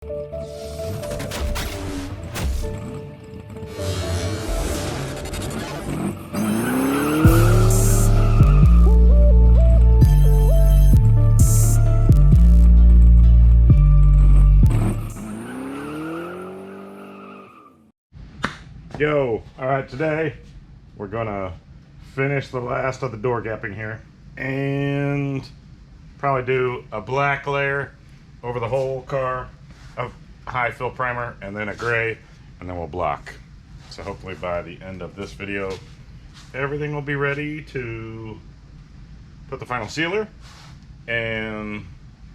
Yo, alright, today we're gonna finish the last of the door gapping here and probably do a black layer over the whole car of high fill primer and then a gray, and then we'll block. So hopefully by the end of this video everything will be ready to put the final sealer and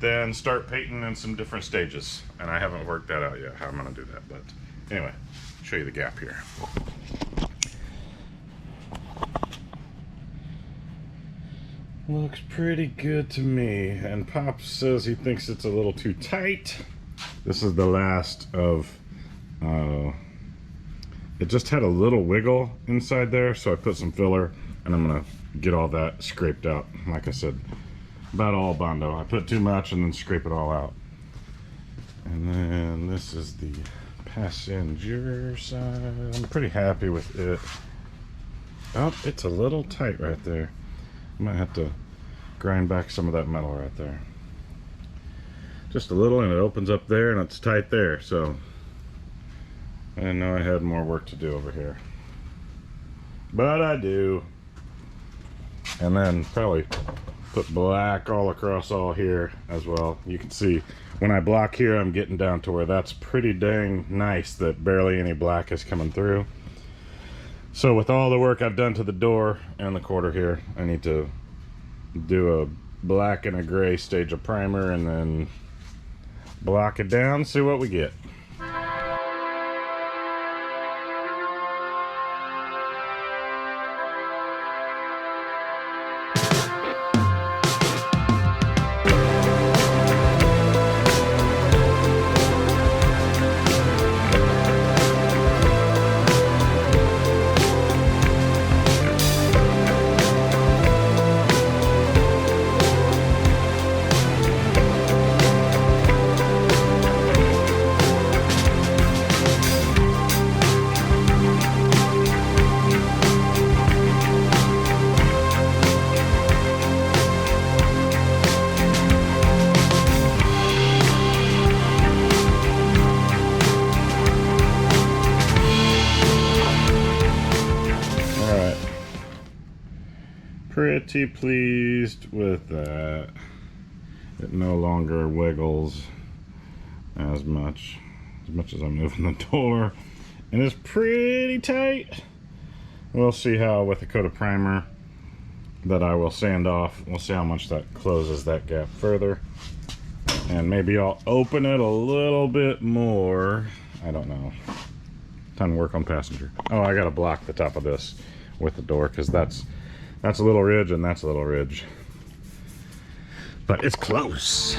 then start painting in some different stages. And I haven't worked that out yet, how I'm gonna do that, but anyway, show you the gap here. Looks pretty good to me, and Pop says he thinks it's a little too tight. This is the last of it just had a little wiggle inside there, so I put some filler and I'm gonna get all that scraped out. Like I said, about all Bondo. I put too much and then scrape it all out. And then this is the passenger side. I'm pretty happy with it. Oh, it's a little tight right there. I might have to grind back some of that metal right there. Just a little, and it opens up there and it's tight there, so I didn't know I had more work to do over here. But I do. And then probably put black all across all here as well. You can see when I block here, I'm getting down to where that's pretty dang nice that barely any black is coming through. So with all the work I've done to the door and the quarter here, I need to do a black and a gray stage of primer and then block it down, see what we get. Pretty pleased with that. It no longer wiggles as much as I'm moving the door, and it's pretty tight. We'll see how with a coat of primer that I will sand off, we'll see how much that closes that gap further, and maybe I'll open it a little bit more. I don't know. Time to work on passenger. Oh, I gotta block the top of this with the door because that's a little ridge and that's a little ridge, but it's close.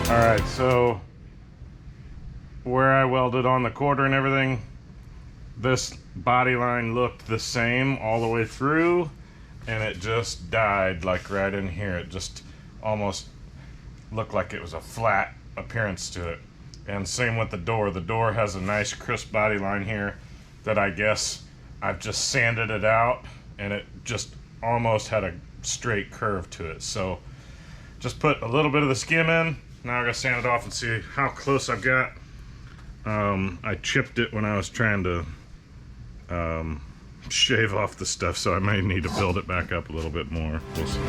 All right, so where I welded on the quarter and everything, this body line looked the same all the way through, and it just died like right in here. It just almost looked like it was a flat appearance to it. And same with the door. The door has a nice crisp body line here that I guess I've just sanded it out, and it just almost had a straight curve to it. So just put a little bit of the skim in. Now I gotta sand it off and see how close I've got. I chipped it when I was trying to shave off the stuff, so I may need to build it back up a little bit more. We'll see.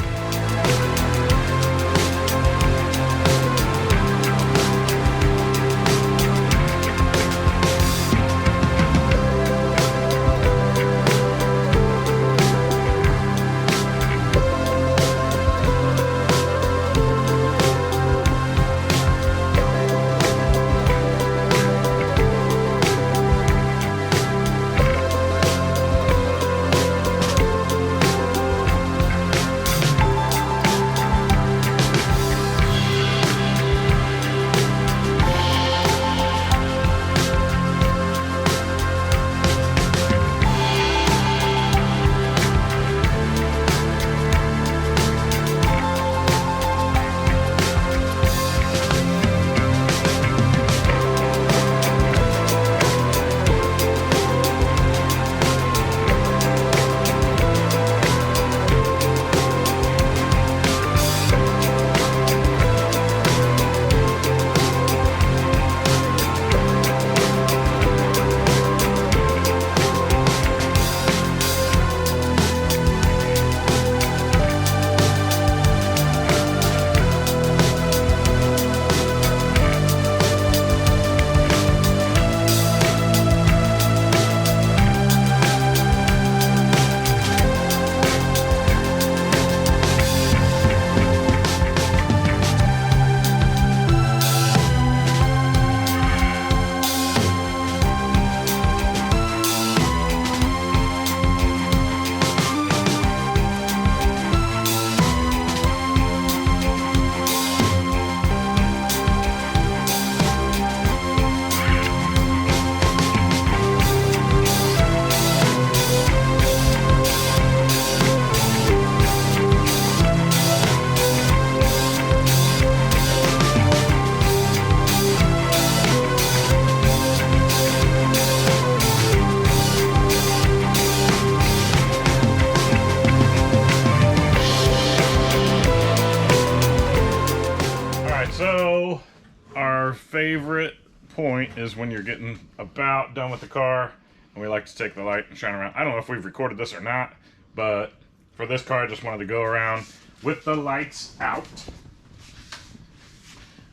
favorite point is when you're getting about done with the car, and we like to take the light and shine around. I don't know if we've recorded this or not, but for this car, I just wanted to go around with the lights out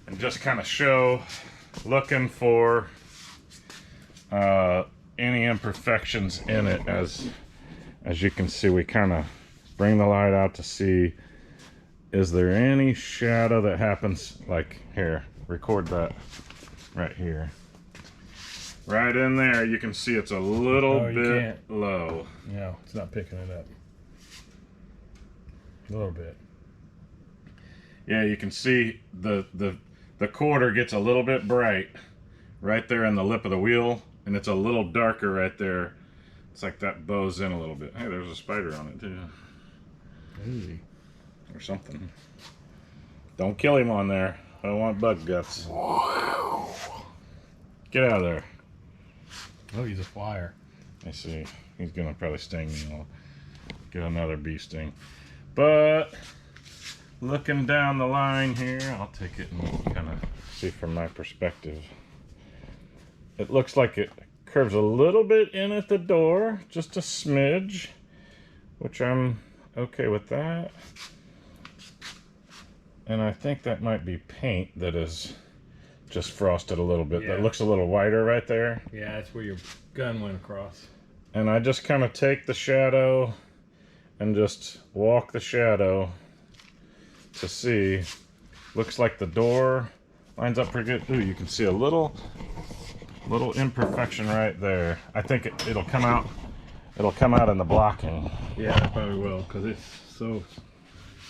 and just kind of show, looking for any imperfections in it. As you can see, we kind of bring the light out to see, is there any shadow that happens, like here, record that right here. Right in there, you can see it's a little bit low. Yeah, it's not picking it up. A little bit. Yeah, you can see the quarter gets a little bit bright right there in the lip of the wheel, and it's a little darker right there. It's like that bows in a little bit. Hey, there's a spider on it too. Easy. Or something. Don't kill him on there. I don't want bug guts. Get out of there. Oh, he's a flyer. I see. He's gonna probably sting me. I'll get another bee sting. But looking down the line here, I'll take it and kind of see from my perspective. It looks like it curves a little bit in at the door, just a smidge, which I'm okay with that. And I think that might be paint that is just frosted a little bit. Yeah. That looks a little whiter right there. Yeah, that's where your gun went across. And I just kind of take the shadow and just walk the shadow to see. Looks like the door lines up pretty good. Ooh, you can see a little imperfection right there. I think it'll come out. It'll come out in the blocking. Yeah, it probably will, because it's so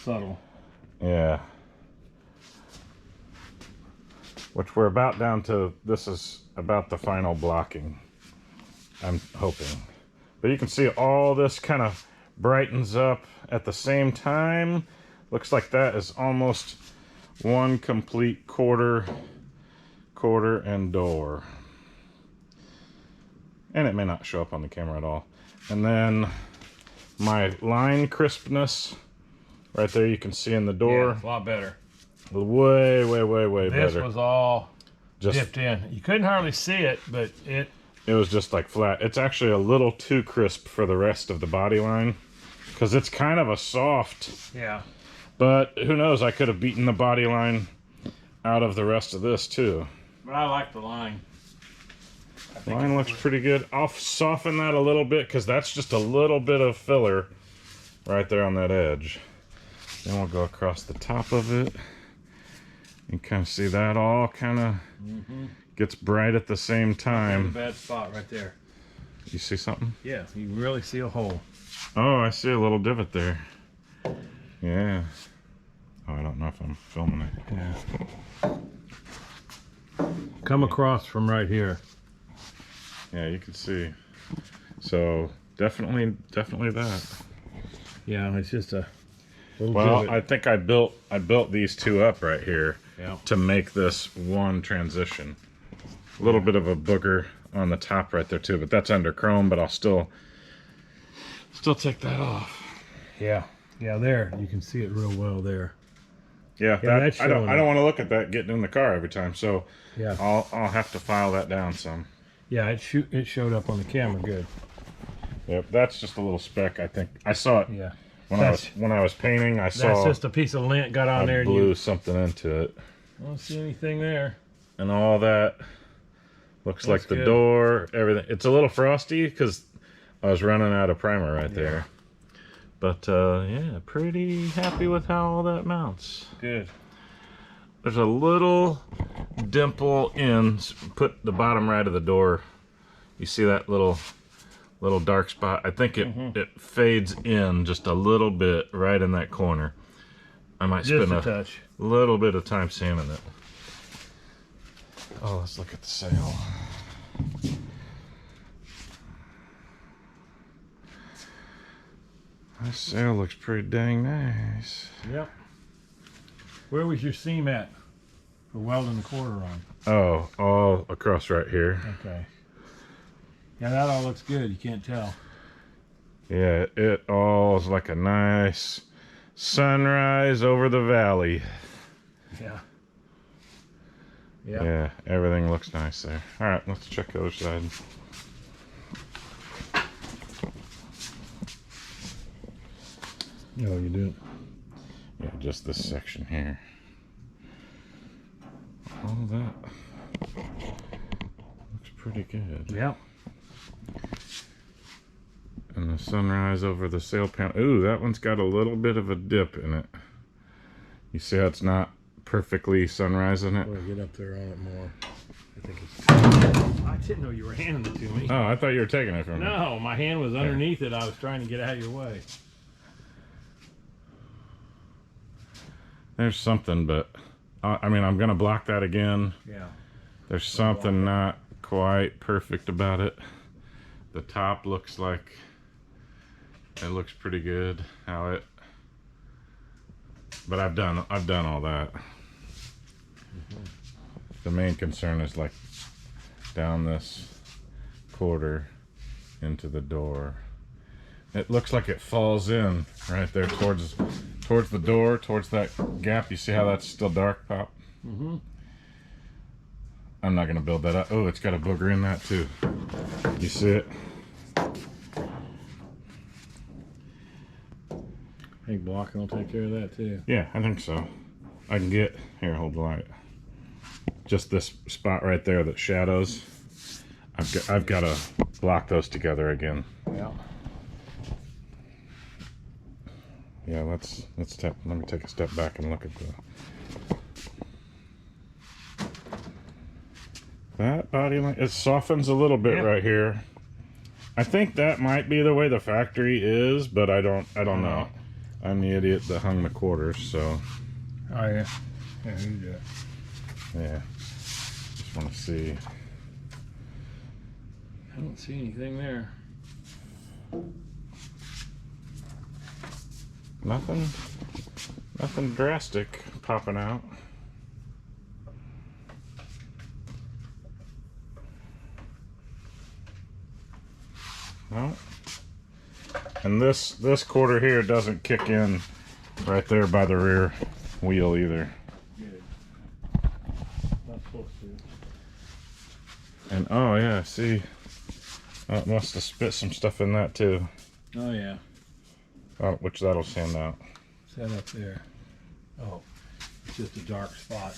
subtle. Yeah. Which we're about down to. This is about the final blocking, I'm hoping. But you can see all this kind of brightens up at the same time. Looks like that is almost one complete quarter and door. And it may not show up on the camera at all. And then my line crispness right there, you can see in the door. Yeah, it's a lot better. Way better. This was all just dipped in. You couldn't hardly see it, but it was just like flat. It's actually a little too crisp for the rest of the body line, because it's kind of a soft. Yeah. But who knows? I could have beaten the body line out of the rest of this too. But I like the line. Line looks pretty good. I'll soften that a little bit, because that's just a little bit of filler right there on that edge. Then we'll go across the top of it. You can kind of see that all kind of gets bright at the same time. That's a bad spot right there. You see something? Yeah, you really see a hole. Oh, I see a little divot there. Yeah. Oh, I don't know if I'm filming it. Yeah. Come across from right here. Yeah, you can see. So definitely that. Yeah, it's just a little Well, divot. I think I built these two up right here to make this one transition. A little bit of a booger on the top right there too, but that's under chrome. But I'll still take that off. Yeah, there you can see it real well there. Yeah, that's I don't want to look at that getting in the car every time. So yeah, I'll have to file that down some. Yeah, it showed up on the camera good. Yep, that's just a little speck. I think I saw it. Yeah. When I was painting, I saw. That's just a piece of lint got on there. I blew something into it. I don't see anything there. And all that looks like the good. door, everything. It's a little frosty because I was running out of primer right there. But yeah, pretty happy with how all that mounts. Good. There's a little dimple in, put the bottom right of the door. You see that little dark spot? I think it fades in just a little bit right in that corner. I might spend a little bit of time sanding it. Oh, let's look at the sail. This sail looks pretty dang nice. Yep. Where was your seam at for welding the quarter on? Oh, all across right here. Okay. Yeah, that all looks good. You can't tell. Yeah, it all is like a nice sunrise over the valley. Yeah. Yeah, everything looks nice there. All right, let's check the other side. No, you do. Yeah, just this section here. All that looks pretty good. Yeah. And the sunrise over the sail panel. Ooh, that one's got a little bit of a dip in it. You see how it's not perfectly sunrise in it? We'll get up there on it more. I think it's... I didn't know you were handing it to me. Oh, I thought you were taking it from me. No, my hand was underneath it. I was trying to get out of your way. There's something, but I mean, I'm gonna block that again. Yeah. There's something not quite perfect about it. The top looks like it looks pretty good. How it, but I've done all that. The main concern is like down this quarter into the door. It looks like it falls in right there towards the door, towards that gap. You see how that's still dark, Pop? Mm-hmm. I'm not gonna build that up. Oh, it's got a booger in that too. You see it? I think blocking will take care of that too. Yeah, I think so. I can get here. Hold the light. Just this spot right there that shadows. I've got to block those together again. Yeah. Yeah, let me take a step back and look at that body line. It softens a little bit right here. I think that might be the way the factory is, but I don't know. I'm the idiot that hung the quarters, so. Oh yeah. Yeah, you do it. Yeah. Just want to see. I don't see anything there. Nothing drastic popping out. No. And this quarter here doesn't kick in right there by the rear wheel either. Good. Not supposed to. And oh yeah, see, it must have spit some stuff in that too. Oh yeah. Which that'll sand out. Set up there. Oh, it's just a dark spot.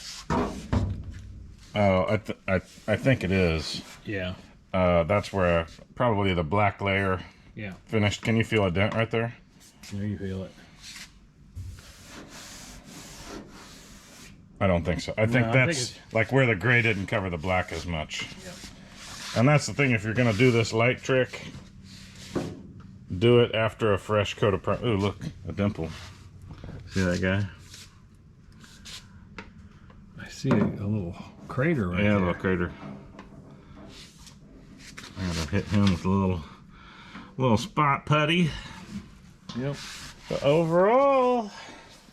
Oh, I think it is. Yeah. That's where probably the black layer Yeah. finished. Can you feel a dent right there? There you feel it. I don't think so. I think that's like where the gray didn't cover the black as much. Yep. And that's the thing, if you're gonna do this light trick, do it after a fresh coat of primer. Ooh, look, a dimple. See that guy? I see a little crater right there. Yeah, a little crater. I gotta hit him with a little spot putty. Yep. But overall,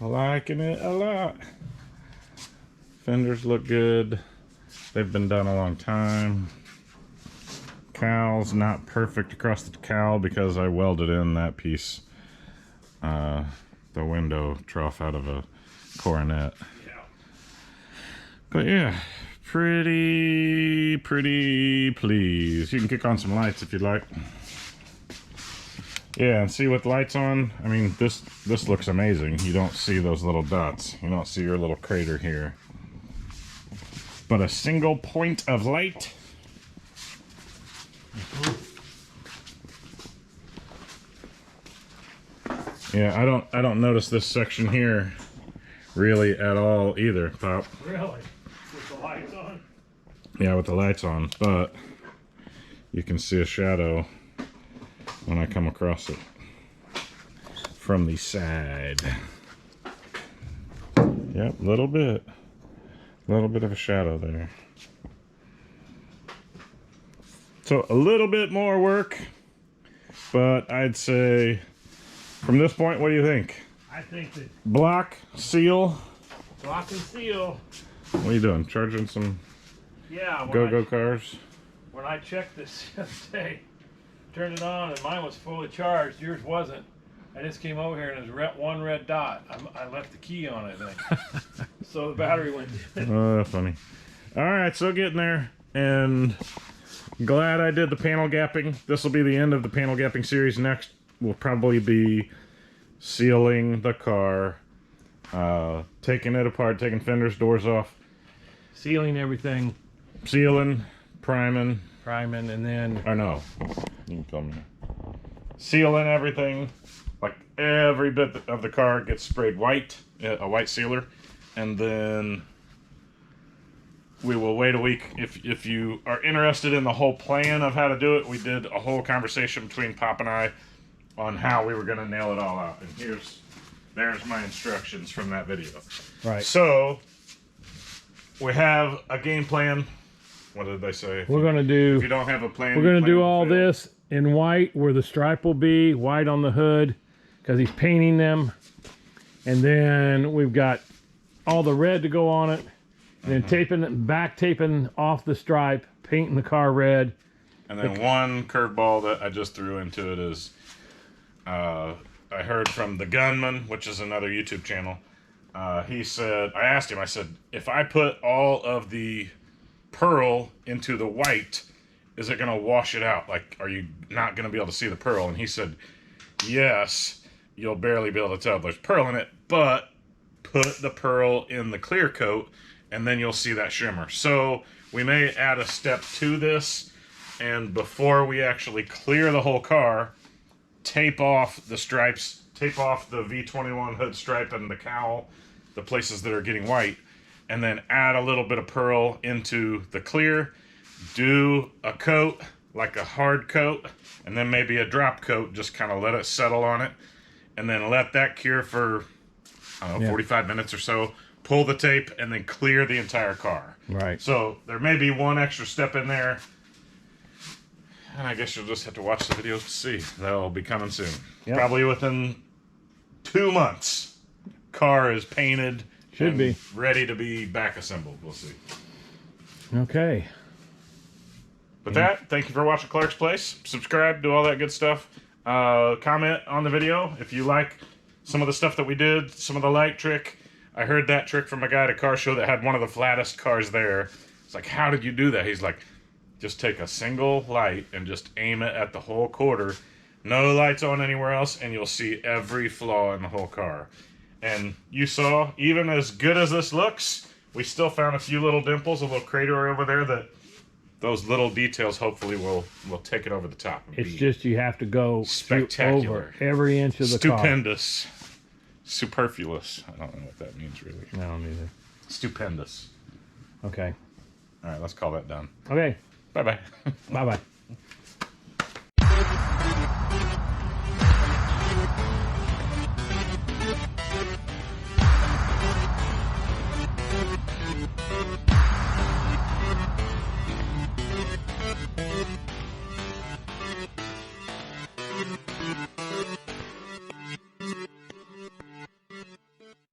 liking it a lot. Fenders look good. They've been done a long time. Cowl's not perfect across the cowl because I welded in that piece, the window trough out of a coronet. Yeah. But yeah, pretty pleased. You can kick on some lights if you'd like. Yeah, and see with lights on, I mean, this looks amazing. You don't see those little dots. You don't see your little crater here. But a single point of light. Yeah, I don't notice this section here really at all either, Pop. Really? With the lights on? Yeah, with the lights on, but you can see a shadow when I come across it from the side. Yep, little bit of a shadow there. So a little bit more work, but I'd say from this point, what do you think? I think that Block, seal. block and seal. What are you doing? Charging some Yeah. go-go cars? When I checked this yesterday, turned it on and mine was fully charged. Yours wasn't. I just came over here and there's one red dot. I left the key on it, I think. So the battery went dead. Oh, funny. All right, so getting there, and glad I did the panel gapping. This will be the end of the panel gapping series. Next will probably be sealing the car, taking it apart, taking fenders, doors off, Sealing everything, sealing, priming, and then or no, you can come here. Sealing everything, like every bit of the car gets sprayed white, a white sealer, and then we will wait a week. If you are interested in the whole plan of how to do it, we did a whole conversation between Pop and I on how we were going to nail it all out. And there's my instructions from that video. right. So we have a game plan. What did they say? We're gonna do. If you don't have a plan, We're your gonna plan do will all fail. this in white, where the stripe will be white on the hood, because he's painting them, and then we've got all the red to go on it, and then taping off the stripe, painting the car red. And then one curveball that I just threw into it is, I heard from the Gunman, which is another YouTube channel. He said, I asked him, I said, if I put all of the pearl into the white, is it going to wash it out? Like, are you not going to be able to see the pearl? And he said, yes, you'll barely be able to tell there's pearl in it, but put the pearl in the clear coat, and then you'll see that shimmer. So we may add a step to this, and before we actually clear the whole car, tape off the stripes, tape off the V21 hood stripe and the cowl, the places that are getting white, and then add a little bit of pearl into the clear, do a coat, like a hard coat, and then maybe a drop coat, just kind of let it settle on it, and then let that cure for, I don't know, 45 minutes or so, pull the tape, and then clear the entire car. Right. So there may be one extra step in there, and I guess you'll just have to watch the videos to see. They'll be coming soon. Yep. Probably within 2 months. Car is painted. Should be. Ready to be back assembled. We'll see. Okay. With that, thank you for watching Clark's Place. Subscribe, do all that good stuff. Comment on the video if you like some of the stuff that we did, some of the light trick. I heard that trick from a guy at a car show that had one of the flattest cars there. It's like, how did you do that? He's like, just take a single light and just aim it at the whole quarter. No lights on anywhere else, and you'll see every flaw in the whole car. And you saw, even as good as this looks, we still found a few little dimples, a little crater over there that those little details hopefully will take it over the top. And It's be just you have to go spectacular. over every inch of the car. stupendous. Superfluous. I don't know what that means really. I don't either. Stupendous. Okay. All right, let's call that done. Okay. Bye-bye. Bye-bye. Thank you.